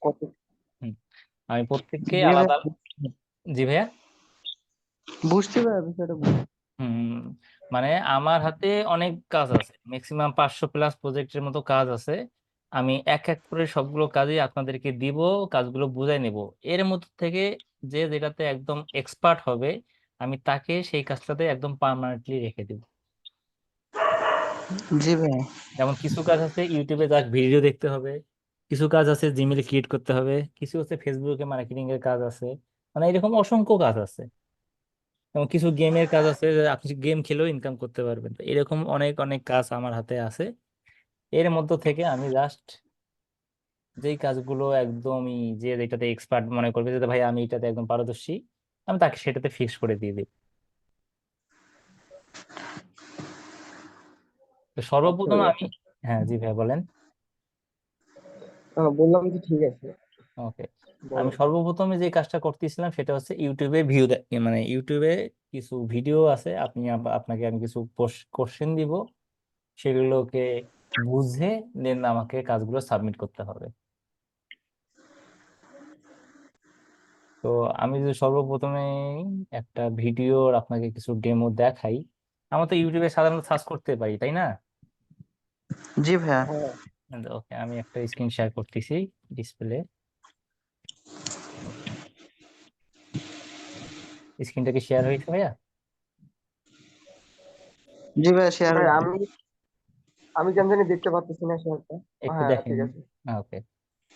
কত? হুম, আমি প্রত্যেককে জি ভাই, আলাদা। জি ভাইয়া। বুঝতে পারে বিষয়টা হুম, মানে আমার হাতে অনেক কাজ আছে, ম্যাক্সিমাম 500 প্লাস প্রজেক্টের মতো কাজ আছে। আমি এক এক করে সবগুলো কাজই আপনাদেরকে দিব, কাজগুলো বুঝাই নেব। এর মধ্যে থেকে যে যেটাতে একদম এক্সপার্ট হবে, আমি তাকে সেই কাজটাতে একদম পার্মানেন্টলি রেখে দিব। জি ভাই। যেমন কিছু কাজ আছে ইউটিউবে তার ভিডিও দেখতে হবে, কিছু কাজ আছে জিমেলে ক্রিয়েট করতে হবে, কিছু আছে ফেসবুকে মার্কেটিং এর কাজ আছে, মানে এরকম অসংখ্য কাজ আছে। এবং কিছু গেমের কাজ আছে যে আপনি গেম খেলেও ইনকাম করতে পারবেন। তো এরকম অনেক অনেক কাজ আমার হাতে আছে। এর মধ্য থেকে আমি জাস্ট যেই কাজগুলো একদমই, যে এটাতে এক্সপার্ট মনে করবে যে ভাই আমি এটাতে একদম পারদর্শী, আমি তাকে সেটাতে ফিক্স করে দিয়ে দিই। তো আচ্ছা সর্বপ্রথম ভাই, আমি, হ্যাঁ জি ভাই বলেন। বললাম যে ঠিক আছে, ওকে, আমি বলো। সর্বপ্রথমে যে কাজটা করতেছিলাম সেটা হচ্ছে ইউটিউবে ভিউ, মানে ইউটিউবে কিছু ভিডিও আছে, আপনাকে আমি কিছু কোশ্চেন দিব, সেগুলোকে বুঝে দেন আমাকে কাজগুলো সাবমিট করতে হবে। তো আমি যদি সর্বপ্রথমে একটা ভিডিওর আপনাকে কিছু ডেমো দেখাই, আমরা তো ইউটিউবে সাধারণত সার্চ করতে পারি তাই না? জি ভাইয়া। হ্যাঁ। ওকে, আমি একটা স্ক্রিন শেয়ার করতেছি ডিসপ্লে। স্ক্রিনটা কি শেয়ার হয়েছে ভাইয়া? জি ভাইয়া, শেয়ার ভাই, আমি আমি কেন জানি দেখতে পাচ্ছি না শেয়ারটা। একটু হ্যাঁ, দেখেন। ঠিক আছে। ওকে,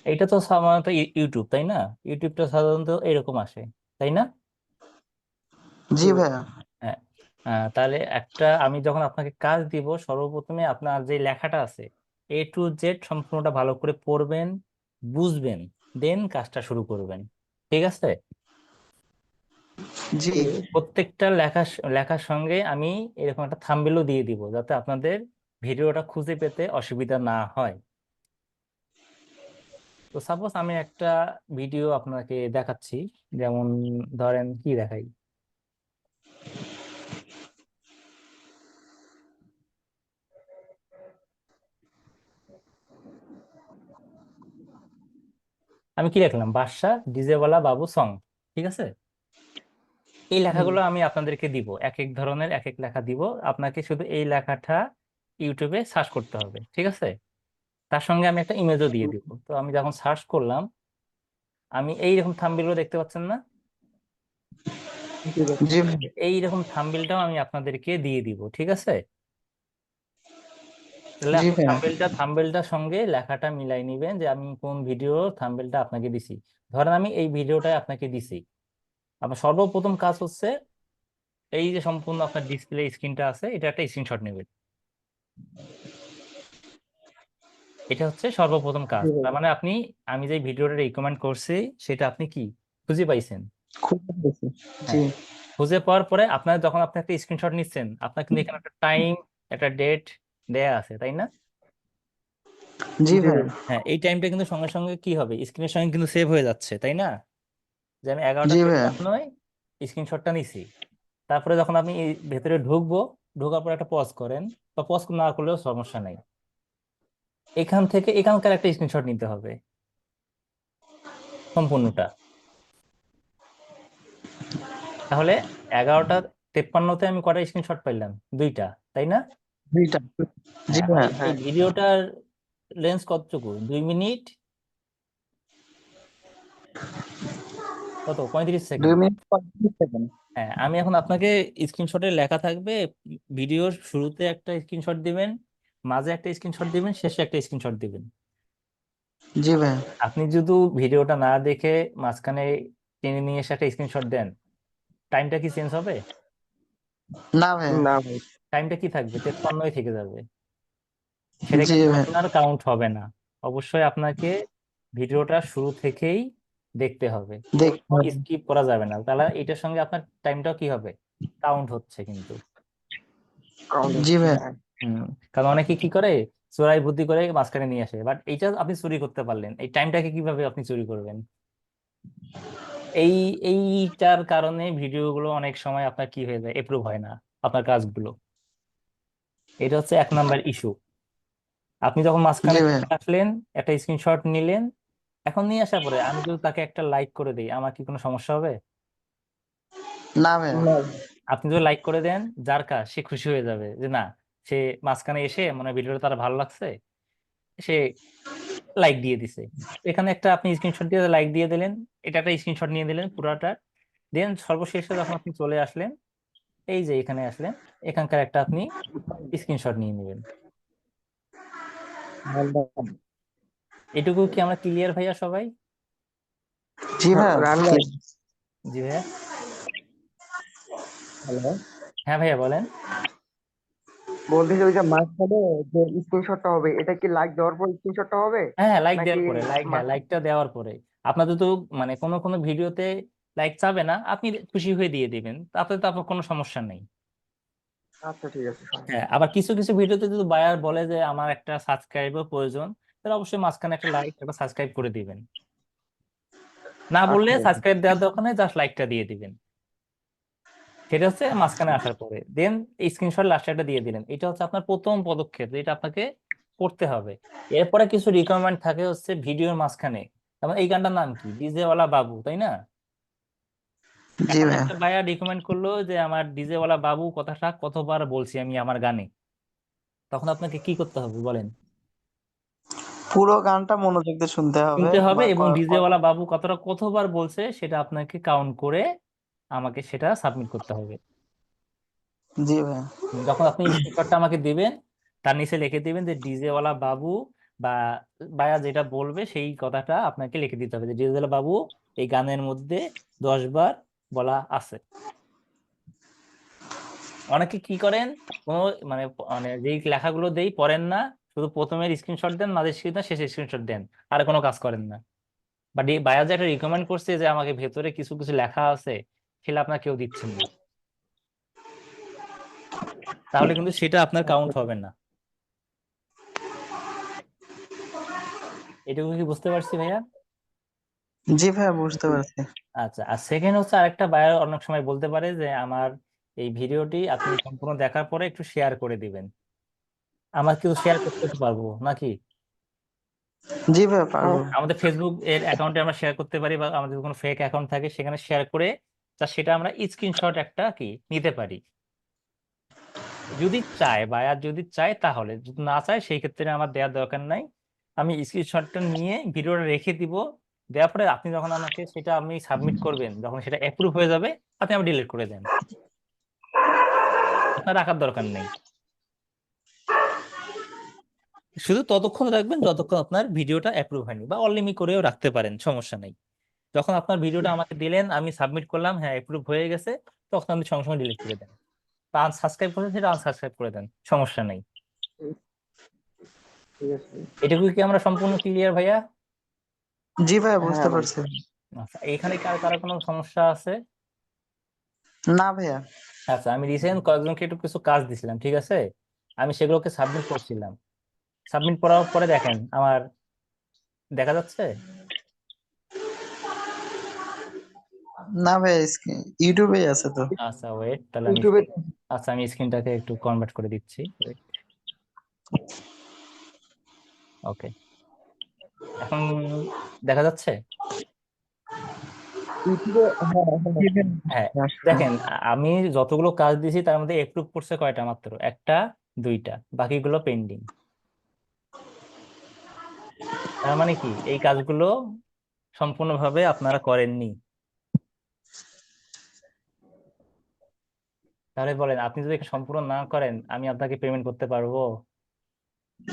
এইটা তো সাধারণত ইউটিউব তাই না? ইউটিউবটা সাধারণত এরকম আসে তাই না? জি ভাইয়া। হ্যাঁ। তাহলে একটা আমি যখন আপনাকে কাজ দিব, সর্বপ্রথমে আপনার যে লেখাটা আছে A to Z সম্পূর্ণটা ভালো করে পড়বেন, বুঝবেন, দেন কাজটা শুরু করবেন। ঠিক আছে? জি প্রত্যেকটা লেখার সঙ্গে আমি এরকম একটা থাম্বনেলও দিয়ে দিব, যাতে আপনাদের ভিডিওটা খুঁজে পেতে অসুবিধা না হয়। তো সাপোজ আমি একটা ভিডিও আপনাকে দেখাচ্ছি, যেমন ধরেন কি দেখাই, আমি কি লিখলাম, বাদশা ডিজেওয়ালা বাবু সং। ঠিক আছে? এই হুম, লেখাগুলো আমি আপনাদেরকে দিব, এক এক ধরনের এক এক লেখা দিব। আপনাকে শুধু এই লেখাটা ইউটিউবে সার্চ করতে হবে, ঠিক আছে? তার সঙ্গে আমি একটা ইমেজও দিয়ে দিব। তো আমি যখন সার্চ করলাম, আমি এইরকম থাম্বনেলও দেখতে পাচ্ছেন না? ঠিক আছে। জি ভাই। এইরকম থাম্বনেলটাও আমি আপনাদেরকে দিয়ে দিব, ঠিক আছে? তাহলে জি আপনি ভাইয়া। থাম্বনেলটার সঙ্গে লেখাটা মিলাই নিবেন যে আমি কোন ভিডিওর থাম্বনেলটা আপনাকে দিছি। ধরেন আমি এই ভিডিওটাই আপনাকে দিছি। আপনার সর্বপ্রথম কাজ হচ্ছে এই যে সম্পূর্ণ আপনার ডিসপ্লে স্ক্রিনটা আছে, এটা একটা স্ক্রিনশট নেবেন। এটা হচ্ছে সর্বপ্রথম কাজ। জি ভাই, তার মানে আপনি, আমি যে ভিডিওটা রিকমেন্ড করছি সেটা আপনি কি খুঁজে পাইছেন? খুব ভালো হয়েছে। জি। হ্যাঁ। খুঁজে পাওয়ার পরে আপনার যখন আপনি একটা স্ক্রিনশট নিচ্ছেন, আপনার কিন্তু এখানে একটা টাইম, একটা ডেট দেয়া আছে তাই না? জি ভাইয়া। হ্যাঁ, এই টাইমটা কিন্তু সঙ্গে সঙ্গে কি হবে, স্ক্রিনের সঙ্গে কিন্তু সেভ হয়ে যাচ্ছে তাই না? যে আমি এগারোটা জি ভাইয়া। তেপ্পান্নয় স্ক্রিনশটটা নিছি। তারপরে যখন আপনি এই ভেতরে ঢুকবো, ঢোকার পর একটা পজ করেন, বা পজ না করলেও সমস্যা নাই, এখান থেকে এখানকার একটা স্ক্রিনশট নিতে হবে সম্পূর্ণটা। তাহলে 11টা 53-তে আমি কটা স্ক্রিনশট পাইলাম? দুইটা, তাই না? দুইটা। জি হ্যাঁ, মানে ভাইয়া, এই হ্যাঁ। ভিডিওটার লেন্স কতটুকু, 2 মিনিট, কত, 35 সেকেন্ড। 2 minute 35 second. হ্যাঁ, আমি এখন আপনাকে স্ক্রিনশটে লেখা থাকবে, ভিডিওর শুরুতে একটা স্ক্রিনশট দিবেন, মাঝে একটা স্ক্রিনশট দিবেন, শেষে একটা স্ক্রিনশট দিবেন। জি ভাইয়া। আপনি যদি ভিডিওটা না দেখে মাঝখানে টেনে নিয়ে এসে একটা স্ক্রিনশট দেন, টাইমটা কি চেঞ্জ হবে? না ভাইয়া। না ভাই। টাইমটা কি থাকবে, 53ই থেকে যাবে। সেটা জি কিন্তু ভাইয়া। আপনার কাউন্ট হবে না। অবশ্যই আপনাকে ভিডিওটা শুরু থেকেই দেখতে হবে, দেখ। স্কিপ করা যাবে না, তাহলে এটার সঙ্গে আপনার টাইমটাও কি হবে, কাউন্ট হচ্ছে কিন্তু। জি ভাইয়া। হম। কারণ অনেকে কি করে, চোরাই বুদ্ধি করে মাঝখানে নিয়ে আসে, বাট এইটা আপনি চুরি করতে পারলেন, এই টাইমটাকে কিভাবে আপনি চুরি করবেন? এই এইটার কারণে ভিডিওগুলো অনেক সময় আপনার কি হয়ে যায়, এপ্রুভ হয় না আপনার কাজগুলো। এটা হচ্ছে 1 নাম্বার ইস্যু। আপনি যখন মাঝখানে জি ভাইয়া। চলে আসলেন, একটা স্ক্রিনশট নিলেন, এখন নিয়ে আসার পরে আমি যদি তাকে একটা লাইক করে দিই, আমার কি কোনো সমস্যা হবে? না ভাইয়া। না। আপনি যদি লাইক করে দেন, যার কাজ সে খুশি হয়ে যাবে যে না, সে মাঝখানে এসে মানে ভিডিওটা তার ভালো লাগছে, সে লাইক দিয়ে দিছে। এখানে একটা আপনি স্ক্রিনশট দিয়ে লাইক দিয়ে দিলেন, এটা একটা স্ক্রিনশট নিয়ে দিলেন পুরাটা। দেন সর্বশেষে যখন আপনি চলে আসলেন, এই যে এখানে আসলেন, এখানকার একটা আপনি স্ক্রিনশট নিয়ে নেবেন। এটুকু কি আমরা ক্লিয়ার ভাইয়া সবাই? জি ভাইয়া। রান ভাই, জি ভাইয়া। হ্যালো, হ্যাঁ ভাইয়া বলেন। বলতেছি ওই যে মাঝখানে যে স্ক্রিনশটটা হবে, এটা কি লাইক দেওয়ার পর স্ক্রিনশটটা হবে হ্যাঁ, লাইক নাকি দেওয়ার পরে, হ্যাঁ মাঝখানে? লাইকটা দেওয়ার পরে আপনাদের তো মানে কোনো কোনো ভিডিওতে লাইক চাবে না, আপনি খুশি হয়ে দিয়ে দিবেন, তাতে তো আপনার কোনো সমস্যা নেই। আচ্ছা ঠিক আছে, সমস্যা হ্যাঁ, নেই। আবার কিছু কিছু ভিডিওতে যদি বায়ার বলে যে আমার একটা সাবস্ক্রাইবার প্রয়োজন, তাহলে অবশ্যই মাঝখানে একটা লাইক একটা সাবস্ক্রাইব করে দিবেন। না বললে আচ্ছা সাবস্ক্রাইব দেওয়ার দরকার নেই, জাস্ট লাইকটা দিয়ে দিবেন। সেটা হচ্ছে মাঝখানে আসার পরে দেন স্ক্রিনশট লাস্টে একটা দিয়ে দিলেন। এটা হচ্ছে আপনার প্রথম পদক্ষেপ, যেটা আপনাকে করতে হবে। এরপরে কিছু রিকোয়ারমেন্ট থাকে হচ্ছে ভিডিওর মাঝখানে। যেমন এই গানটার নাম কি, ডিজে ওয়ালা বাবু, তাই না? জি এখন ভাইয়া। একটা ভাইয়া রিকমেন্ড করলো যে আমার ডিজে ওয়ালা বাবু কথাটা কতবার বলছি আমি আমার গানে, তখন আপনাকে কি করতে হবে বলেন? পুরো গানটা মনোযোগ দিয়ে শুনতে হবে শুনতে হবে বা এবং ডিজে ওয়ালা বাবু কতটা কতবার বলছে সেটা আপনাকে কাউন্ট করে আমাকে সেটা সাবমিট করতে হবে। জি ভাইয়া। যখন আপনি স্ক্রিনশটটা আমাকে দিবেন, তার নিচে লিখে দিবেন যে ডিজে ওয়ালা বাবু বা বায়া যেটা বলবে সেই কথাটা আপনাকে লিখে দিতে হবে যে ডিজে ওয়ালা বাবু এই গানের মধ্যে 10 বার বলা আছে। অনেকে কি করেন, কোনো মানে মানে যেই লেখাগুলো দেই পড়েন না, শুধু প্রথমের স্ক্রিনশট দেন, মাঝের স্ক্রিন দেন, শেষের স্ক্রিনশট দেন, আর কোনো কাজ করেন না। বাট এই বায়া যে একটা রিকমেন্ড করছে যে আমাকে ভেতরে কিছু কিছু লেখা আছে, সেটা আপনার কেউ দিচ্ছেন না, তাহলে কিন্তু সেটা আপনার কাউন্ট হবে না। এটুকু কি বুঝতে পারছি ভাইয়া? জি ভাইয়া, বুঝতে পারছি। আচ্ছা, আর সেকেন্ড হচ্ছে আরেকটা বায়ার অনেক সময় বলতে পারে যে আমার এই ভিডিওটি আপনি সম্পূর্ণ দেখার পরে একটু শেয়ার করে দিবেন। আমার কিছু শেয়ার করতে তো পারবো নাকি? জি ভাইয়া, পারবো। আমাদের ফেসবুক এর অ্যাকাউন্টে আমরা শেয়ার করতে পারি, বা আমাদের কোনো ফেক অ্যাকাউন্ট থাকে সেখানে শেয়ার করে তা সেটা আমরা স্ক্রিনশট একটা কি নিতে পারি, যদি চায় বায়ার, যদি চায় তাহলে। যদি না চায় সেই ক্ষেত্রে আমার দেওয়ার দরকার নাই। আমি স্ক্রিনশটটা নিয়ে ভিডিওটা রেখে দিব। দেওয়ার পরে আপনি যখন আমাকে সেটা আপনি সাবমিট করবেন, যখন সেটা অ্যাপ্রুভ হয়ে যাবে, আপনি আমার ডিলিট করে দেন, আপনার রাখার দরকার নেই। শুধু ততক্ষণ রাখবেন যতক্ষণ আপনার ভিডিওটা অ্যাপ্রুভ হয়নি, বা অনলিমি করেও রাখতে পারেন, সমস্যা নেই। যখন আপনার ভিডিওটা আমাকে দিলেন, আমি সাবমিট করলাম, হ্যাঁ অ্যাপ্রুভ হয়ে গেছে, তখন আপনি সঙ্গে সঙ্গে ডিলিট করে দেন। বা আনসাবস্ক্রাইব করেন, সেটা আনসাবস্ক্রাইব করে দেন, সমস্যা নেই। ঠিক আছে। এটুকু কি আমরা সম্পূর্ণ ক্লিয়ার ভাইয়া? জি ভাইয়া, বুঝতে হ্যাঁ ভাই। পারছি। আচ্ছা, এখানে কার কারো কোনো সমস্যা আছে? না ভাইয়া। আচ্ছা, আমি রিসেন্ট কয়েকজনকে একটু কিছু কাজ দিছিলাম, ঠিক আছে? আমি সেগুলোকে সাবমিট করছিলাম। সাবমিট করার পরে দেখেন আমার দেখা যাচ্ছে। না ভাইয়া, ইউটিউবে আছে তো। আচ্ছা ওয়েট, তাহলে আমি ইউটিউবে আচ্ছা আমি স্ক্রিনটাকে একটু কনভার্ট করে দিচ্ছি। ওকে, এখন দেখা যাচ্ছে। ইউটিউবে হ্যাঁ, হ্যাঁ, হ্যাঁ, আসছে। দেখেন আমি যতগুলো কাজ দিয়েছি তার মধ্যে এপ্রুভ করছে কয়টা, মাত্র একটা দুইটা, বাকিগুলো পেন্ডিং। তার মানে কি এই কাজগুলো সম্পূর্ণভাবে আপনারা করেননি। তাহলে বলেন, আপনি যদি এটা সম্পূর্ণ না করেন আমি আপনাকে পেমেন্ট করতে পারবো?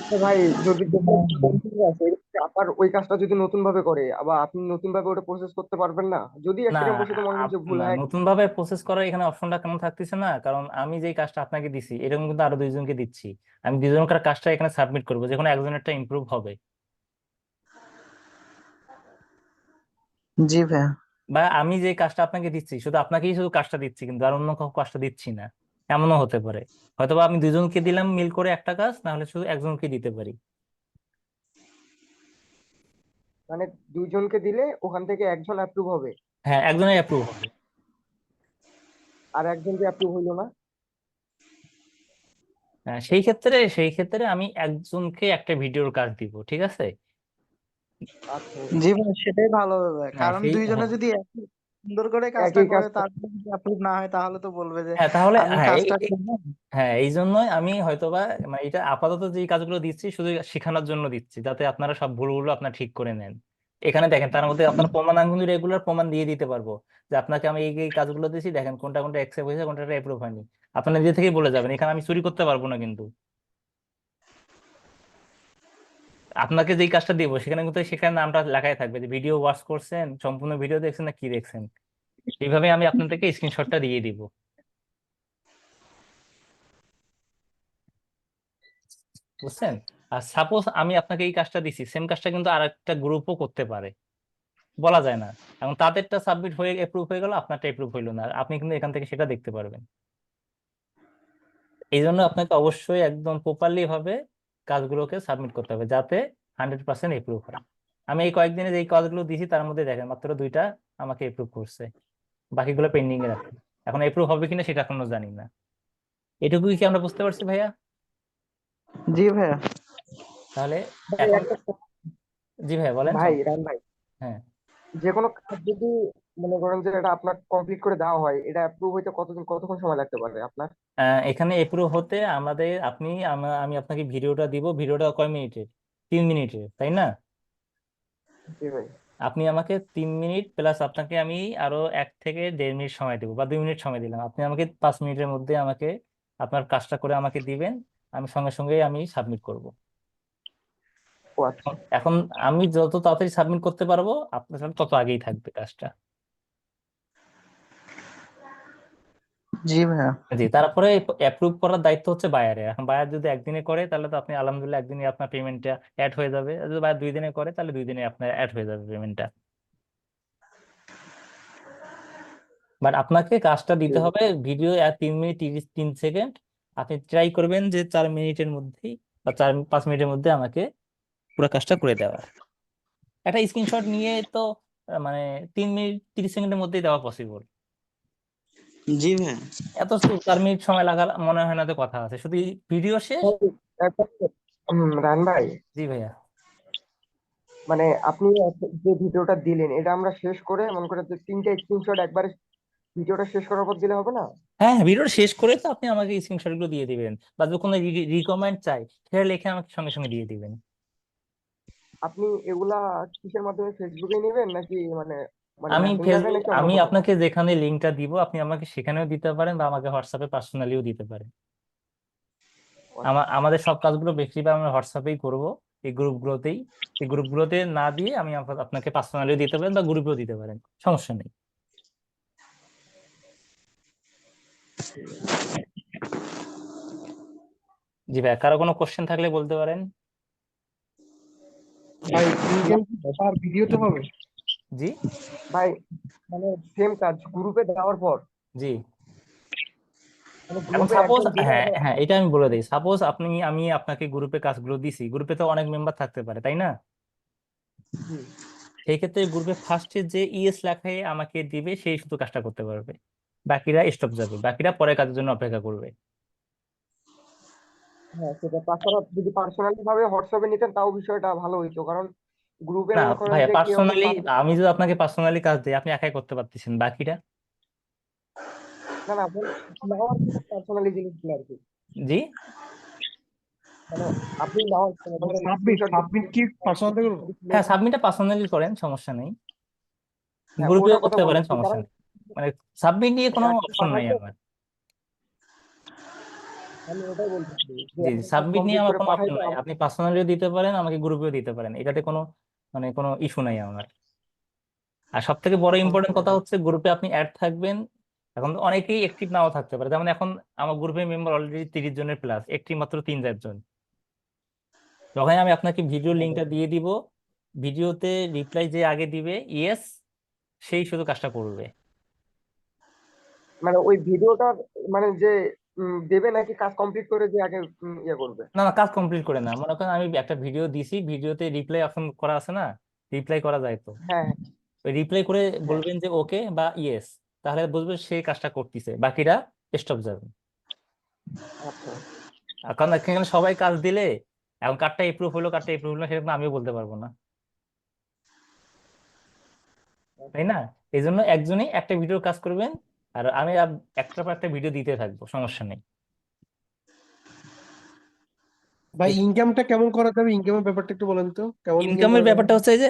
তো ভাই, যদি দেখেন ঠিক আছে, আবার ওই কাজটা যদি নতুন ভাবে করে, আবার আপনি নতুন ভাবে ওটা প্রসেস করতে পারবেন না, যদি না, অ্যাক্সিডেন্ট বসে তো মনে করেন যে ভুল না, হয়। নতুন ভাবে প্রসেস করার এখানে অপশনটা কেন থাকতেছে না, কারণ আমি যেই কাজটা আপনাকে দিছি এরকম কিন্তু আরো দুইজনকে দিচ্ছি। আমি দুজনকার কাজটা এখানে সাবমিট করবো, যে কোনো একজনেরটা ইমপ্রুভ হবে। জি ভাইয়া। বা আমি যে কাজটা আপনাকে দিচ্ছি শুধু আপনাকেই শুধু কাজটা দিচ্ছি, কিন্তু আর অন্য কাউকে কাজটা দিচ্ছি না, এমনও হতে পারে। হয়তোবা আমি দুজনকে দিলাম মিল করে একটা কাজ, না হলে শুধু একজনকে দিতে পারি। মানে দুইজনকে দিলে ওখান থেকে একজন অ্যাপ্রুভ হবে, হ্যাঁ, একজনের অ্যাপ্রুভ হবে। আর একজন যে অ্যাপ্রুভ হইলো না। সেই ক্ষেত্রে আমি একজনকে একটা ভিডিওর কাজ দিব, ঠিক আছে? আচ্ছা, জি ভাই, সেটাই ভালো হবে, হ্যাঁ কারণ সেই দুইজনে হ্যাঁ যদি একই সুন্দর করে কাজটা একই করে, কাজটা। তারপরে যদি অ্যাপ্রুভ না হয় তাহলে তো বলবে যে হ্যাঁ তাহলে আমি হ্যাঁ কাজটা করবো। হ্যাঁ এই জন্যই আমি হয়তোবা মানে এটা আপাতত যে কাজগুলো দিচ্ছি শুধু শেখানোর জন্য দিচ্ছি, যাতে আপনারা সব ভুলগুলো আপনার ঠিক করে নেন। এখানে দেখেন তার মধ্যে আপনার প্রমাণ, আমি কিন্তু রেগুলার প্রমাণ দিয়ে দিতে পারবো যে আপনাকে আমি এই এই কাজগুলো দিচ্ছি, দেখেন কোনটা কোনটা অ্যাকসেপ্ট হয়েছে, কোনটা অ্যাপ্রুভ হয়নি। আপনারা নিজে থেকেই বলে যাবেন, এখানে আমি চুরি করতে পারবো না কিন্তু। আপনাকে যেই কাজটা দিব সেখানে কিন্তু সেখানে নামটা লেখাই থাকবে যে ভিডিও ওয়াচ করছেন, সম্পূর্ণ ভিডিও দেখছেন না কি দেখছেন। এইভাবে আমি আপনাদেরকে স্ক্রিনশটটা দিয়ে দিব, বুঝছেন? আর সাপোজ আমি আপনাকে এই কাজটা দিছি, সেম কাজটা কিন্তু আর একটা গ্রুপও করতে পারে, বলা যায় না। এখন তাদেরটা সাবমিট হয়ে এপ্রুভ হয়ে গেল, আপনারটা এপ্রুভ হইলো না, আর আপনি কিন্তু এখান থেকে সেটা দেখতে পারবেন। এই জন্য আপনাকে অবশ্যই একদম প্রপারলি ভাবে কাজগুলোকে সাবমিট করতে হবে, যাতে 100% এপ্রুভ হয়। আমি এই কয়েকদিনে যে কাজগুলো দিছি তার মধ্যে দেখেন মাত্র 2টা আমাকে এপ্রুভ করছে, বাকিগুলো পেন্ডিং এ রাখে। এখন এপ্রুভ হবে কিনা সেটা এখনো জানি না। এটুকুই কি আমরা বুঝতে পারছি ভাইয়া? জি ভাইয়া। তাহলে ভাই এখন একটা জি ভাইয়া বলেন ভাই রান ভাই, হ্যাঁ। যে কোনো কাজ যদি মনে করেন যে এটা আপনার কমপ্লিট করে দেওয়া হয়, এটা অ্যাপ্রুভ হইতে কতক্ষণ সময় লাগতে পারে আপনার? এখানে এপ্রুভ হতে আমাদের আপনি আমি আপনাকে ভিডিওটা দিব, ভিডিওটা কয় মিনিটের? 3 মিনিটের, তাই না? জি ভাই। আপনি আমাকে 3 মিনিট প্লাস আপনাকে আমি আরো 1 থেকে 1.5 মিনিট সময় দেবো, বা 2 মিনিট সময় দিলাম, আপনি আমাকে 5 মিনিটের মধ্যে আমাকে আপনার কাজটা করে আমাকে দিবেন। আমি সঙ্গে সঙ্গে আমি সাবমিট করব। ও আচ্ছা। এখন আমি যত তাড়াতাড়ি সাবমিট করতে পারবো আপনার সাথে তত আগেই থাকবে কাজটা। জি ভাইয়া। জি, তারপরে অ্যাপ্রুভ করার দায়িত্ব হচ্ছে বায়ারের। এখন বায়ার যদি একদিনে করে তাহলে তো আপনি আলহামদুলিল্লাহ একদিনে আপনার পেমেন্টটা অ্যাড হয়ে যাবে, আর যদি বায়ার 2 দিনে করে তাহলে 2 দিনে আপনার অ্যাড হয়ে যাবে পেমেন্টটা। বাট আপনাকে কাজটা দিতে ঠিক হবে ভিডিও 3 মিনিট 33 সেকেন্ড। আপনি ট্রাই করবেন যে 4 মিনিটের মধ্যেই বা 4-5 মিনিটের মধ্যে আমাকে পুরো কাজটা করে দেওয়ার। একটা স্ক্রিনশট নিয়ে তো মানে 3 মিনিট 30 সেকেন্ডের মধ্যেই দেওয়া পসিবল। জি ভাইয়া। এত 4 মিনিট সময় লাগা মনে হয় না তো কথা আছে, শুধু ভিডিও শেষ। আছে। রান ভাই, জি ভাইয়া। মানে আপনি যে ভিডিওটা দিলেন এটা আমরা শেষ করে মনে করে যে 3টা স্ক্রিনশট একবারে ভিডিওটা শেষ করার পর দিলে হবে না? হ্যাঁ হ্যাঁ, ভিডিওটা শেষ করে তো আপনি আমাকে স্ক্রিনশট গুলো দিয়ে দিবেন, বা যদি কোনো রিকমেন্ড চাই সেটা লিখে আমাকে সঙ্গে সঙ্গে দিয়ে দিবেন। আপনি এগুলা কিসের মাধ্যমে, ফেসবুকে নেবেন নাকি মানে মানে আমি মেসেঞ্জারে ফেসবুক নাকি অন্য আমি কোথাও? আপনাকে যেখানে লিঙ্কটা দিব আপনি আমাকে সেখানেও দিতে পারেন, বা আমাকে হোয়াটসঅ্যাপে পার্সোনালিও দিতে পারেন। ও আচ্ছা। আমাদের সব কাজগুলো বেশিরভাগ আমরা হোয়াটসঅ্যাপেই করব, এই গ্রুপগুলোতেই। এই গ্রুপগুলোতে না দিয়ে আমি আপনাকে পার্সোনালিও দিতে পারেন বা গ্রুপেও দিতে পারেন, সমস্যা নেই। জি ভাই, কারো কোনো কোশ্চেন থাকলে বলতে পারেন। ভাই ইনকেম পার ভিডিওতে হবে? জি ভাই মানে সেম কাজ গ্রুপে দেওয়ার পর, জি। মানে এখন গ্রুপে সাপোজ একজন দিলে হ্যাঁ আবার হ্যাঁ এটা আমি বলে দিই, সাপোজ আমি আপনাকে গ্রুপে কাজগুলো দিছি, গ্রুপে তো অনেক মেম্বার থাকতে পারে তাই না? হুম, সেই ক্ষেত্রে গ্রুপে ফার্স্টে যে ইএস লেখায় আমাকে দিবে সেই শুধু কাজটা করতে পারবে, বাকিরা স্টপ যাবে, বাকিরা পরের কাজের জন্য অপেক্ষা করবে। হ্যাঁ সেটা। তাছাড়া যদি পার্সোনালি ভাবে হোয়াটসঅ্যাপে নিতেন তাও বিষয়টা ভালো হইতো, কারণ গ্রুপে না মনে করেন ভাইয়া, যে কেউ একজন পার্সোনালি পাঠাচ্ছে। আমি যদি আপনাকে পার্সোনালি কাজ দিই আপনি একাই করতে পারতেছেন, বাকিরা? না না, নেওয়ার পার্সোনালি জিনিসগুলো আর কি, জি মানে আপনি নেওয়ার মানে ধরেন সাবমিট স্ক্রিনশট সাবমিট কি পার্সোনাল করবো? হ্যাঁ, সাবমিটটা পার্সোনালি করেন, সমস্যা নেই। হ্যাঁ গ্রুপেও ওটার কথা করতে পারেন, বলতেছি, সমস্যা কারণ নেই। মানে সাবমিট নিয়ে কোনো একজন অপশন নাই পাঠাচ্ছে, আমার। আমি ওটাই বলতেছি যে জি জি, একটা কাজ সাবমিট নিয়ে কমপ্লিট আমার করে কোনো অপশন পাঠাইতে নাই, আপনি পার্সোনালিও দিতে পারেন আমাকে গ্রুপেও দিতে পারেন, এটাতে কোনো মানে কোনো ইস্যু নাই আমার। আর সব থেকে বড় ইম্পর্টেন্ট কথা হচ্ছে গ্রুপে আপনি অ্যাড থাকবেন। এখন তো অনেকেই অ্যাক্টিভ নাও থাকতে পারে, যেমন এখন আমার গ্রুপে মেম্বার অলরেডি 30 জনের প্লাস, অ্যাক্টিভ মাত্র 3-4 জন। যখন আমি আপনাকে ভিডিও লিঙ্কটা দিয়ে দিব, ভিডিওতে রিপ্লাই যে আগে দিবে ইয়েস, সেই শুধু কাজটা করবে। মানে ওই ভিডিওটা মানে যে দেবে নাকি কাজ কমপ্লিট করে যে আগে ইয়ে করবে? না না, কাজ কমপ্লিট করে না, মনে করেন আমি একটা ভিডিও দিছি, ভিডিওতে রিপ্লাই অপশন করা আছে না, রিপ্লাই করা যায় তো, হ্যাঁ ওই রিপ্লাই করে হ্যাঁ। বলবেন যে ওকে বা ইয়েস, তাহলে বুঝবে সে কাজটা করতেছে, বাকিরা স্টপ যাবে। আচ্ছা। আর কারণ এখানে সবাই কাজ দিলে এখন কার্ডটা এপ্রুভ হলো কার্ডটা এপ্রুভ হলো সেরকম আমিও বলতে পারবো না। তাই না? এই জন্য একজনই একটা ভিডিও কাজ করবেন, আর আমি একটার পর একটা ভিডিও দিতে থাকবো, সমস্যা নেই। ভাই ইনকামটা কেমন করা যাবে? ইনকামের ব্যাপারটা একটু বলেন তো, কেমন ইনকাম ইনকামের করা যাবে? ব্যাপারটা হচ্ছে যে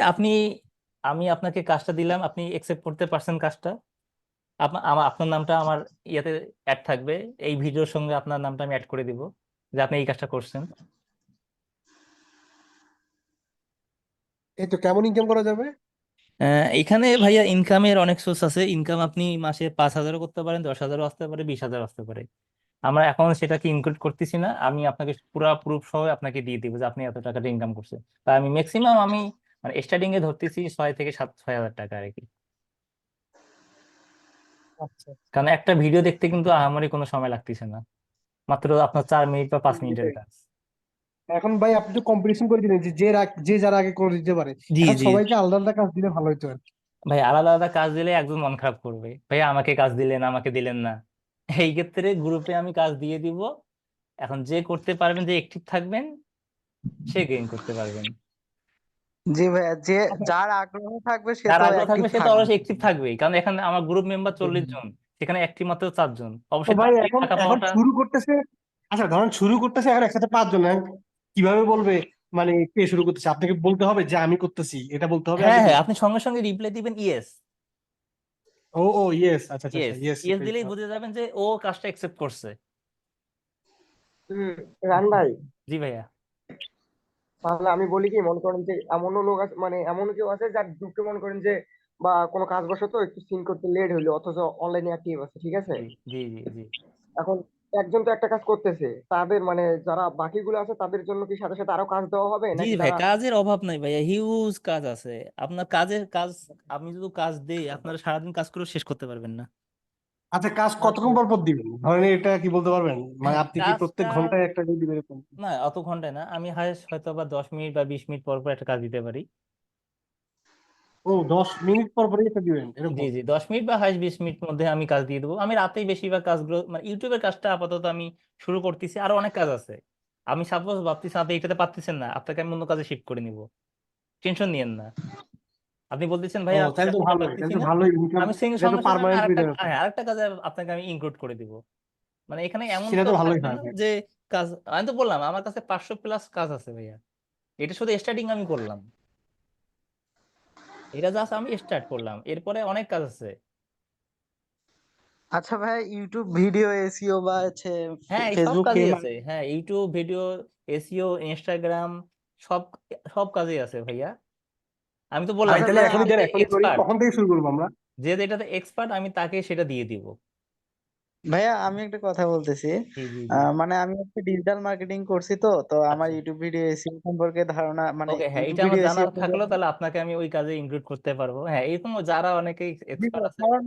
আমি আপনাকে কাজটা দিলাম, আপনি একসেপ্ট করতে পারছেন কাজটা, আপনার নামটা আমার ইয়াতে অ্যাড থাকবে, এই ভিডিওর সঙ্গে আপনার নামটা আমি অ্যাড করে দিব যে আপনি এই কাজটা করছেন। এই তো কেমন ইনকাম করা যাবে? এখানে ভাইয়া ইনকামের অনেক সোর্স আছে। ইনকাম আপনি মাসে 5,000ও করতে পারেন, 10,000ও আসতে পারে, 20,000 আসতে পারে। আমরা এখন সেটাকে ইনক্লুড করতেছি না, আমি আপনাকে পুরো প্রুফ সহ আপনাকে দিয়ে দিব যে আপনি এত টাকাটা ইনকাম করছেন। তা আমি ম্যাক্সিমাম মানে স্টার্টিং এ ধরতেছি 6 থেকে 6,000 টাকা আর কি। আচ্ছা। কারণ একটা ভিডিও দেখতে কিন্তু আমারই কোনো সময় লাগতেছে না, মাত্র আপনার 4 মিনিট বা 5 মিনিটের এটাই। কাজ। এখন ভাই আপনি তো কম্পিটিশন করে দিলেন যে যে যারা আগে করে দিতে পারে। জি এখন জি। সবাইকে আলাদা আলাদা কাজ দিলে ভালো হতো আর কি। ভাই আলাদা আলাদা কাজ দিলে একজন মন খারাপ করবে, ভাই আমাকে কাজ দিলেন, আমাকে দিলেন না। এই ক্ষেত্রে গ্রুপে আমি কাজ দিয়ে দিব। এখন যে করতে পারবেন, যে অ্যাক্টিভ থাকবেন, সে গেইন করতে পারবেন। জি ভাইয়া, যে আচ্ছা। যার আগ্রহ থাকবে সে যার তো আগ্রহ অ্যাক্টিভ থাকবে সে তো থাকবে। অবশ্যই অ্যাক্টিভ থাকবেই, কারণ এখানে আমার গ্রুপ মেম্বার 40 জন, সেখানে অ্যাক্টিভ মাত্র 4 জন। তো অবশ্যই ভাই তার থেকে এখন টাকা এখন পাওয়াটা। শুরু করতেছে। আচ্ছা ধরেন শুরু করতেছে এখন একসাথে 5 জন, কিভাবে বলবে মানে কে শুরু করতেছে? আপনাকে বলতে হবে যে আমি করতেছি, এটা বলতে হবে হ্যাঁ আগে হ্যাঁ, দিয়ে। আপনি সঙ্গে সঙ্গে রিপ্লাই দিবেন ইয়েস। ও ও ইয়েস, আচ্ছা আচ্ছা আচ্ছা, ইয়েস, ইয়েস ইয়েস সেটাই। দিলেই বুঝে যাবেন যে ও কাজটা অ্যাকসেপ্ট করছে। হুম। রান ভাই, জি ভাইয়া। তাহলে আমি বলি কি, মনে করেন যে এমনও লোক আছে, মানে এমন কেউ আছে যার গ্রুপে মনে করেন যে বা কোনো কাজ বশত একটু সিন করতে লেট হইলো, অথচ অনলাইনে অ্যাক্টিভ আছে, ঠিক আছে। জি জি জি জি। এখন একজন তো একটা কাজ করতেছে, তাদের মানে যারা বাকিগুলো আছে তাদের জন্য কি সাথে সাথে আরো কাজ দেওয়া হবে, জি নাকি ভাই, তারা? কাজের অভাব নাই ভাইয়া, হিউজ কাজ আছে। আপনার কাজের কাজ, আমি যদি কাজ দেই আপনারা সারাদিন কাজ করে শেষ করতে পারবেন না। আচ্ছা, কাজ কতক্ষণ পর পর দিবেন ধরেন, এটা কি বলতে পারবেন? মানে আপনি কি প্রত্যেক কাজটা ঘন্টায় একটা করে দিবেন এরকম? না, অত ঘন্টায় না, আমি হয়তো বা 10 মিনিট বা 20 মিনিট পর পর একটা কাজ দিতে পারি। ও 10 মিনিট পর পরই একটা দিবেন জি এরকম? জি, 10 মিনিট বা 20 মিনিট মধ্যে আমি কাজ দিয়ে দেবো। আমি রাতেই বেশিরভাগ কাজগুলো, মানে ইউটিউবের কাজটা আপাতত আমি শুরু করতেছি, আরো অনেক কাজ আছে। আমি সাপোজ ভাবতেছি আপনি এটাতে পারতেছেন না, আপনাকে আমি অন্য কাজে শিফট করে নিব, টেনশন নিয়েন না। আপনি বলতেছেন ও ভাইয়া তাহলে তো এটা ভালোই, পারতেছি তাহলে তো না, ভালোই ইনকাম। আমি সঙ্গে এটা তো সঙ্গে সঙ্গে আমি পার্মানেন্ট হয়ে যাবে। আরেকটা কাজে আপনাকে আমি ইনক্লুড করে দিব। মানে এখানে এমন সেটা তো কাজ ভালোই থাকবে হয় না ভাই। যে কাজ, আমি তো বললাম আমার কাছে 500 প্লাস কাজ আছে ভাইয়া। এটা শুধু স্টার্টিং আমি করলাম, এটা জাস্ট আমি স্টার্ট করলাম, এরপরে অনেক কাজ আছে। আচ্ছা ভাই, ইউটিউব ভিডিও এসইও বা হচ্ছে হ্যাঁ, এই সব ফেসবুক কাজই আছে। হ্যাঁ, ইউটিউব ভিডিও, এসইও, ইনস্টাগ্রাম, সব সব কাজেই আছে ভাইয়া। আমি তো বললাম ভাই আচ্ছা যে তাহলে ভাই এখনই দেন, এখনই করি, এক্সপার্ট, কখন থেকে শুরু করবো আমরা? যে এটাতে এক্সপার্ট আমি তাকে সেটা দিয়ে দিব। ভাইয়া আমি একটা কথা বলতেছি। জি জি জি। মানে আমি একটা ডিজিটাল মার্কেটিং করছি, তো আমার আচ্ছা, ইউটিউব ভিডিও এসইও সম্পর্কে ধারণা, মানে ওকে, হ্যাঁ, ইউটিউব এটা আমার ভিডিও জানা এসইও থাকলো, তাহলে আপনাকে আমি ওই কাজে ইনক্লুড করতে পারবো। হ্যাঁ, এরকম যারা অনেকেই এক্সপার্ট আছে, কারণ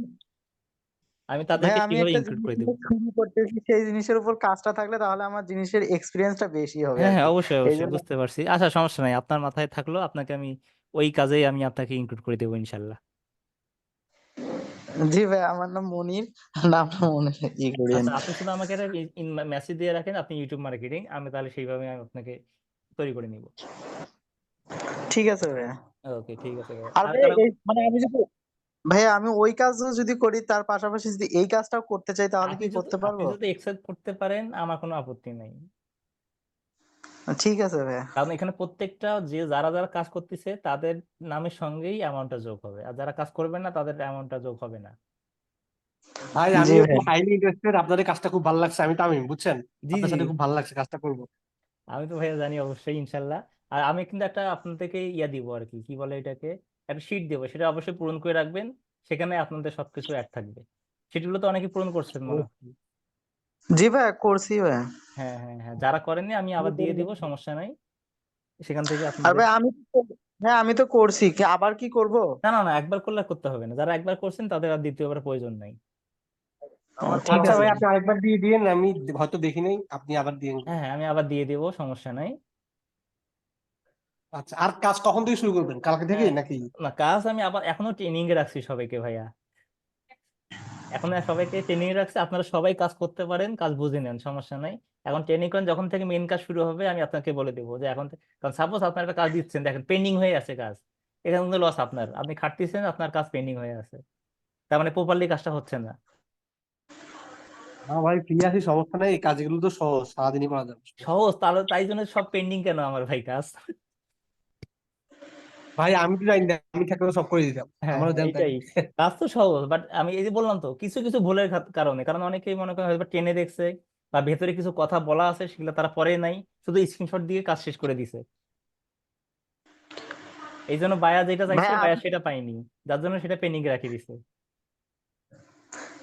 আমি ভাই তাদেরকে আমি সেভাবে একটা ইনক্লুড জিনিস করে দিব। নিয়ে শুরু করতেছি, সেই জিনিসের উপর কাজটা থাকলে তাহলে আমার জিনিসের এক্সপিরিয়েন্সটা বেশি হবে হ্যাঁ আর হ্যাঁ, কি। অবশ্যই এই অবশ্যই জন্য বুঝতে পারছি। আচ্ছা, সমস্যা নাই, আপনার মাথায় থাকলো, আপনাকে আমি ওই কাজেই আমি আপনাকে ইনক্লুড করে দেবো ইনশাল্লাহ। জি ভাই, আমার নাম মনির, নামটা মনে করিয়েন। আচ্ছা, আপনি শুধু আমাকে একটা মেসেজ দিয়ে রাখেন, আপনি ইউটিউব মার্কেটিং, আমি তাহলে সেইভাবে আমি আপনাকে তৈরি করে নিব। ঠিক আছে ভাই। ওকে, ঠিক আছে ভাই। আর আর ভাই কারো, মানে আমি যদি ভাইয়া আমি ওই কাজও যদি করি, তার পাশাপাশি যদি এই কাজটাও করতে চাই, তাহলে কি করতে আপনি পারবো? যদি একসেপ্ট করতে পারেন আমার কোনো আপত্তি নেই। ঠিক আছে ভাইয়া। কারণ এখানে প্রত্যেকটা যে যারা যারা কাজ করতেছে তাদের নামের সঙ্গেই অ্যামাউন্টটা যোগ হবে, আর যারা কাজ করবেন না তাদের অ্যামাউন্টটা যোগ হবে না। ভাই জি আমিও ভাই। খুব হাইলি ইন্টারেস্টেড, আপনাদের কাজটা খুব ভালো লাগছে, আমি তামিম, বুঝছেন? জি আপনার জি। সাথে খুব ভালো লাগছে, কাজটা করবো। আমি তো ভাইয়া জানি, অবশ্যই ইনশাল্লাহ। আর আমি কিন্তু একটা আপনাদেরকে ইয়া দিব আর কি, কি বলে এটাকে, একটা শিট দেবো, সেটা অবশ্যই পূরণ করে রাখবেন। সেখানে আপনাদের সবকিছু অ্যাড থাকবে। সেগুলো তো অনেকে পূরণ করছেন মনে হয়। জি ভাইয়া, করছি ভাইয়া। হ্যাঁ হ্যাঁ হ্যাঁ, যারা করেননি আমি আবার দিয়ে দিব, সমস্যা নাই, সেখান থেকে আর আপনাদের। ভাই হ্যাঁ আমি তো করছি, কি আবার কি করব? না না না, একবার করলে আর করতে হবে না, যারা একবার করছেন তাদের আর দ্বিতীয়বার প্রয়োজন নাই। আমার ঠিক করা আচ্ছা আছে। ভাই, আপনি আরেকবার দিয়ে দিয়েন, আমি হয়তো দেখি নাই, আপনি আবার দিয়েন। হ্যাঁ হ্যাঁ, আমি আবার দিয়ে দিব, সমস্যা নাই। আচ্ছা, আর কাজ কখন থেকে শুরু করবেন? কালকে থেকে হ্যাঁ, নাকি? না, কাজ আমি আবার এখনো ট্রেনিং এ রাখছি সবাইকে ভাইয়া, এখন আর সবাইকে ট্রেনিং এ রাখছি, আপনারা সবাই কাজ করতে পারেন, কাজ বুঝে নেন, সমস্যা নাই। এখন ট্রেনিং করেন, যখন থেকে মেন কাজ শুরু হবে আমি আপনাকে বলে দেবো যে এখন কারণ সাপোজ আপনার একটা কাজ দিচ্ছেন, দেখেন পেন্ডিং হয়ে আছে কাজ, এখানে কিন্তু লস আপনার, আপনি খাটতেছেন, আপনার কাজ পেন্ডিং হয়ে আছে, তার মানে প্রপারলি কাজটা হচ্ছে না। না ভাই, ফ্রি আছি, সমস্যা নেই, এই কাজগুলো তো সহজ, সারাদিনই করা যাবে। সহজ, তাহলে তাই জন্য সব পেন্ডিং কেন আমার ভাই কাজ? ভাই আমি তো জানি না, আমি থাকলে তো সব করে দিতাম, হ্যাঁ আমারও হ্যাঁ, দেন তাই। এইটাই, কাজ তো সহজ, বাট আমি এই যে বললাম তো কিছু কিছু ভুলের কারণে, কারণ অনেকেই মনে করেন হয়তো টেনে দেখছে বা ভেতরে কিছু কথা বলা আছে সেগুলো তারা পড়ে নাই, শুধু স্ক্রিনশট দিয়ে কাজ শেষ করে দিছে। এই জন্য বায়া যেটা ভাই চাইছে বায়া আমি সেটা পাইনি, যার জন্য সেটা পেন্ডিং রাখি দিছে।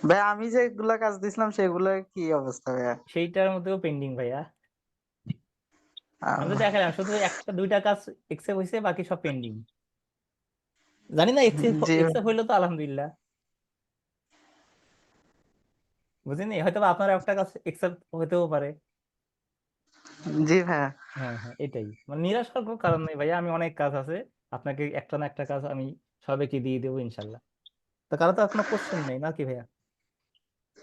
ভাই আমি যেগুলা কাজ দিছিলাম সেগুলোর কি অবস্থা ভাইয়া? সেইটার মধ্যেও পেন্ডিং ভাইয়া। আমি তো আল্লাহ। দেখালাম শুধু একটা দুইটা কাজ একসেপ্ট হয়েছে, বাকি সব পেন্ডিং। জানি না, জি একসেপ্ট হইলো তো আলহামদুলিল্লাহ, বুঝিনি, হয়তো বা আপনার একটা কাজ একসেপ্ট হতেও পারে। জি ভাইয়া। হ্যাঁ হ্যাঁ, এটাই, মানে নিরাশ হওয়ার কোনো কারণ নেই ভাইয়া, আমি অনেক কাজ আছে, আপনাকে একটা না একটা কাজ আমি সবাইকে দিয়ে দেবো ইনশাল্লাহ। তো কারো তো কোনো কোশ্চেন নেই নাকি ভাইয়া?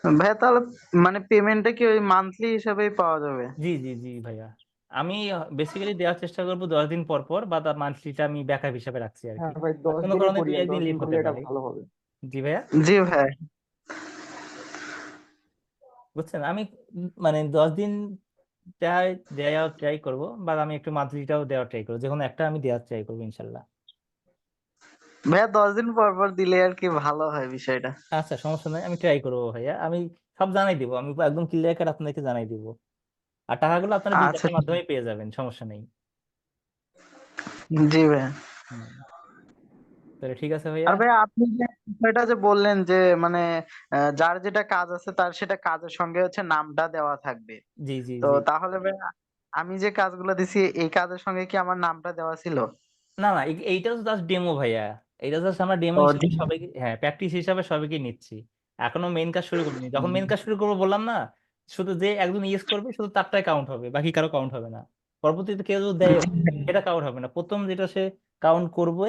ভাইয়া তাহলে মানে পেমেন্টটা কি ওই মান্থলি হিসাবেই পাওয়া যাবে? জি জি জি ভাইয়া, আমি বেসিক্যালি দেওয়ার চেষ্টা করবো 10 দিন পর পর, বা তার মান্থলিটা আমি ব্যাকআপ হিসাবে রাখছি আর কি। হ্যাঁ ভাই, আর 10 কোনো দিনই কারণে দুই করিয়েন, একদিন 10 লিভ দিন হতে করলে এটা পারে। ভালো হবে। জি ভাইয়া, জি ভাই। বুঝছেন, আমি মানে 10 দিন দেওয়ার ট্রাই করবো, বা আমি একটু মান্থলিটাও দেওয়ার ট্রাই করবো, যে কোনো একটা আমি দেওয়ার ট্রাই করবো ইনশাল্লাহ। ভাইয়া 10 দিন পর পর দিলে আর কি ভালো হয় বিষয়টা। আচ্ছা সমস্যা নাই, আমি ট্রাই করবো ভাইয়া, আমি সব জানাই দিব, আমি একদম ক্লিয়ার কাট আপনাকে জানাই দিব। আর টাকাগুলো আপনারা আচ্ছা। বিকাশের মাধ্যমে পেয়ে যাবেন, সমস্যা নেই। জি ভাইয়া। হুম, তাহলে ঠিক আছে আর ভাইয়া। ভাইয়া আপনি যে বিষয়টা যে বললেন যে মানে যার যেটা কাজ আছে তার সেটা কাজের সঙ্গে হচ্ছে নামটা দেওয়া থাকবে। জি জি তো জি, তাহলে ভাইয়া আমি যে কাজগুলো দিছি এই কাজের সঙ্গে কি আমার নামটা দেওয়া ছিল? না না, এইটা তো জাস্ট ডেমো ভাইয়া, এটা জাস্ট আমরা ডেমো ও হিসেবে জি। সবাইকে, হ্যাঁ প্র্যাকটিস হিসাবে সবাইকে নিচ্ছি, এখনো মেইন কাজ শুরু করিনি। যখন মেইন কাজ শুরু করবো বললাম না, শুধু যে একজন ইয়েস করবে শুধু তারটাই কাউন্ট হবে, বাকি কারো কাউন্ট হবে না। পরবর্তীতে কেউ যদি দেয় সেটা কাউন্ট হবে না, প্রথম যেটা সে কাউন্ট করবে,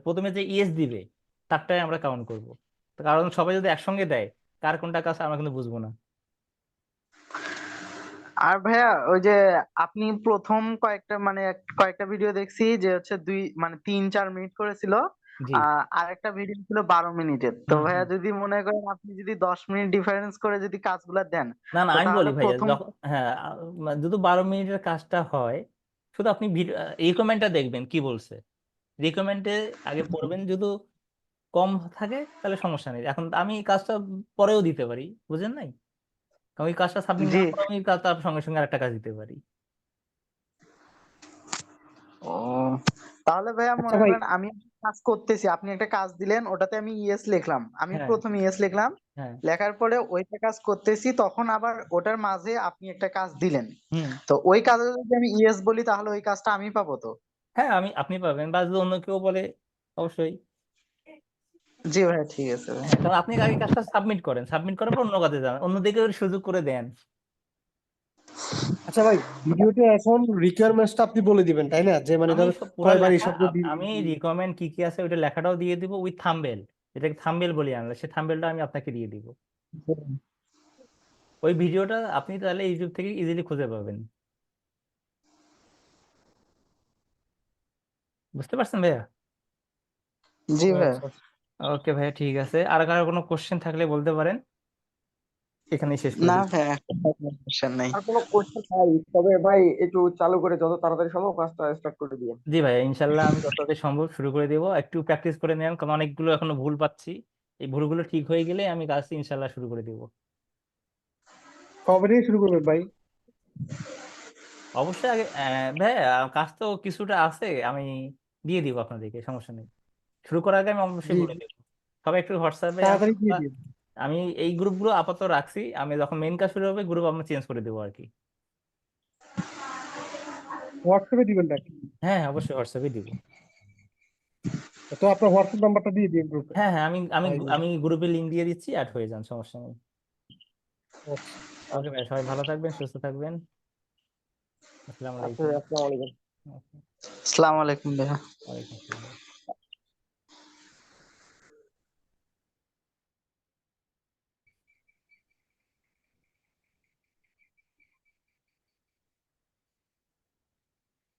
প্রথমে যে ইয়েস দিবে তারটাই আমরা কাউন্ট করবো। কারণ সবাই যদি একসঙ্গে দেয়, কার কোনটা কাজ আমরা কিন্তু বুঝবো না। আর ভাইয়া ওই যে আপনি প্রথম কয়েকটা মানে কয়েকটা ভিডিও দেখছি যে হচ্ছে 3-4 মিনিট করেছিল। জি, আর একটা ভিডিও ছিল 12 মিনিটের। তো হুম ভাইয়া হুম। যদি মনে করেন আপনি যদি 10 মিনিট ডিফারেন্স করে যদি কাজগুলা দেন, না না, তো আমি তাহলে বলি ভাইয়া, প্রথম যখন হ্যাঁ যদি 12 মিনিটের কাজটা হয়, শুধু আপনি রিকমেন্ডটা দেখবেন কি বলছে, রিকমেন্ডে আগে পড়বেন, যদি কম থাকে তাহলে সমস্যা নেই। এখন আমি এই কাজটা পরেও দিতে পারি, বুঝেন নাই, কারণ ওই কাজটা সাবমিট জি। না করে আমি তার সঙ্গে সঙ্গে আরেকটা কাজ দিতে পারি। ও তাহলে ভাইয়া আচ্ছা মনে ভাই। করেন আমি একটা কাজ করতেছি, আপনি একটা কাজ দিলেন, ওটাতে আমি ইয়েস লিখলাম, আমি হ্যাঁ প্রথম ইয়েস লিখলাম, হ্যাঁ, লেখার পরে ওইটা কাজ করতেছি, তখন আবার ওটার মাঝে আপনি একটা কাজ দিলেন, হুম, তো ওই কাজে যদি আমি ইয়েস বলি তাহলে ওই কাজটা আমি পাবো তো? হ্যাঁ আপনি পাবেন, বা যদি অন্য কেউ বলে অবশ্যই। জি ভাইয়া, ঠিক আছে ভাই। হ্যাঁ, কারণ আপনি আগে কাজটা সাবমিট করেন, সাবমিট করার পর অন্য কাজে যান, অন্যদিকে সুযোগ করে দেন। আচ্ছা ভাই, ভিডিওতে এখন রিকোয়ারমেন্টসটা আপনি বলে দিবেন তাই না, যে মানে আমি ধর সব পুরা কয়বার এই লেখা, শব্দ আমি রিকমেন্ড কি কি আছে ওইটা লেখাটাও দিয়ে দিব উইথ থাম্বেল, এটাকে থাম্বেল বলি আমরা, সেই থাম্বেলটা আমি আপনাকে দিয়ে দিব। ওই ভিডিওটা আপনি তাহলে ইউটিউব থেকে ইজিলি খুঁজে পাবেন, বুঝতে পারছেন ভাইয়া? জি ভাইয়া। আচ্ছা, ওকে ভাইয়া, ঠিক আছে, আর কারো কোনো কোশ্চেন থাকলে বলতে পারেন, এখানেই শেষ করে না দিই। ভাইয়া, কোনো সমস্যা নাই। আর কোনো কোশ্চেন নাই, তবে ভাই একটু চালু করে যত তাড়াতাড়ি সম্ভব কাজটা স্টার্ট করে দিয়ে। জি ভাইয়া, ইনশাল্লাহ আমি যত তাড়াতাড়ি সম্ভব শুরু করে দেবো, একটু প্র্যাকটিস করে নেন, কারণ অনেকগুলো এখনো ভুল পাচ্ছি, এই ভুলগুলো ঠিক হয়ে গেলে আমি কাজটি ইনশাল্লাহ শুরু করে দেবো। কবে থেকে শুরু করবেন ভাই? অবশ্যই আগে ভাইয়া কাজ তো কিছুটা আছে, আমি দিয়ে দিব আপনাদেরকে, সমস্যা নেই, শুরু করার আগে আমি অবশ্যই জি, বলে দেবো। সবাই একটু হোয়াটসঅ্যাপে তাড়াতাড়ি দিয়ে দিন। আমি এই গ্রুপগুলো আপাতত রাখছি, আমি যখন মেইন কাজ শুরু হবে গ্রুপ আমরা চেঞ্জ করে দেবো আর কি। হোয়াটসঅ্যাপে দিবেন নাকি? হ্যাঁ হ্যাঁ, অবশ্যই হোয়াটসঅ্যাপে দিব। তো আপনার হোয়াটসঅ্যাপ নাম্বারটা দিয়ে দিন গ্রুপে। হ্যাঁ হ্যাঁ, আমি আমি তাই দিন। আমি গ্রুপে লিংক দিয়ে দিচ্ছি, অ্যাড হয়ে যান, সমস্যা নেই। ওকে ভাই, সবাই ভালো থাকবেন, সুস্থ থাকবেন। আসসালামু আচ্ছা, আলাইকুম। আসসালামু আলাইকুম। আসসালামু আলাইকুম ভাইয়া। ওয়ালাইকুম আসসালাম।